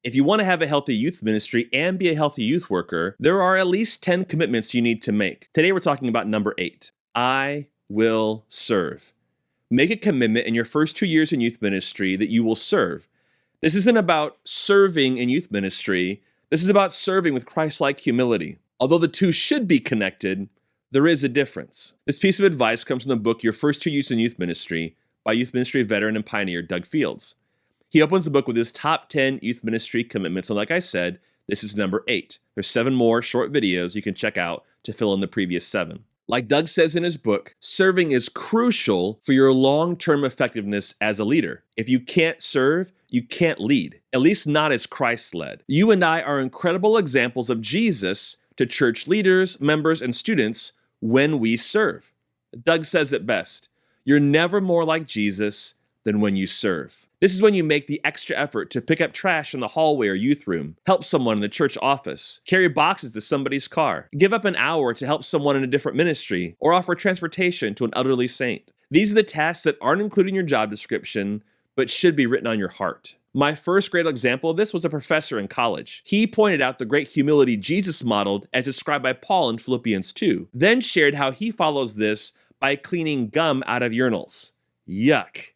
If you want to have a healthy youth ministry and be a healthy youth worker, there are at least 10 commitments you need to make. Today we're talking about number 8. I will serve. Make a commitment in your first 2 years in youth ministry that you will serve. This isn't about serving in youth ministry. This is about serving with Christ-like humility. Although the two should be connected, there is a difference. This piece of advice comes from the book Your First 2 Years in Youth Ministry by youth ministry veteran and pioneer Doug Fields. He opens the book with his top 10 youth ministry commitments, and like I said, this is number 8. There's 7 more short videos you can check out to fill in the previous 7. Like Doug says in his book, serving is crucial for your long-term effectiveness as a leader. If you can't serve, you can't lead, at least not as Christ led. You and I are incredible examples of Jesus to church leaders, members, and students when we serve. Doug says it best, you're never more like Jesus than when you serve. This is when you make the extra effort to pick up trash in the hallway or youth room, help someone in the church office, carry boxes to somebody's car, give up an hour to help someone in a different ministry, or offer transportation to an elderly saint. These are the tasks that aren't included in your job description, but should be written on your heart. My first great example of this was a professor in college. He pointed out the great humility Jesus modeled as described by Paul in Philippians 2, then shared how he follows this by cleaning gum out of urinals. Yuck.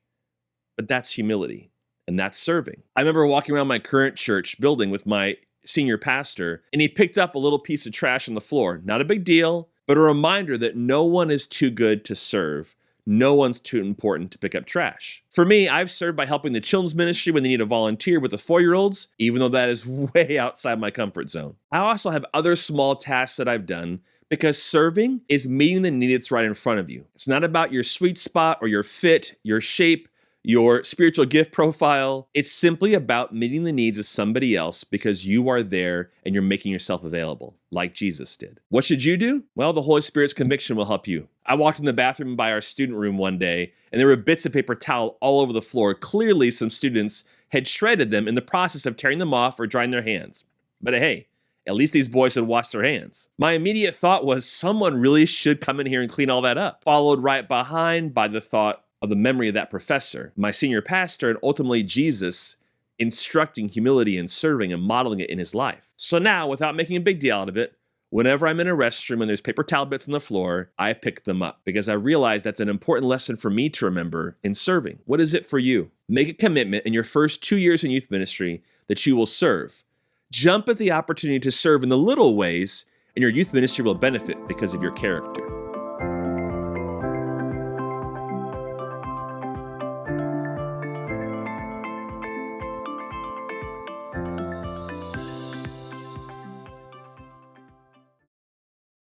But that's humility, and that's serving. I remember walking around my current church building with my senior pastor, and he picked up a little piece of trash on the floor. Not a big deal, but a reminder that no one is too good to serve. No one's too important to pick up trash. For me, I've served by helping the children's ministry when they need a volunteer with the 4-year-olds, even though that is way outside my comfort zone. I also have other small tasks that I've done because serving is meeting the need that's right in front of you. It's not about your sweet spot or your fit, your shape, your spiritual gift profile. It's simply about meeting the needs of somebody else because you are there and you're making yourself available, like Jesus did. What should you do? Well, the Holy Spirit's conviction will help you. I walked in the bathroom by our student room one day, and there were bits of paper towel all over the floor. Clearly, some students had shredded them in the process of tearing them off or drying their hands. But hey, at least these boys had washed their hands. My immediate thought was someone really should come in here and clean all that up. Followed right behind by the thought of the memory of that professor, my senior pastor, and ultimately Jesus instructing humility and serving and modeling it in his life. So now, without making a big deal out of it, whenever I'm in a restroom and there's paper towel bits on the floor, I pick them up because I realize that's an important lesson for me to remember in serving. What is it for you? Make a commitment in your first 2 years in youth ministry that you will serve. Jump at the opportunity to serve in the little ways, and your youth ministry will benefit because of your character.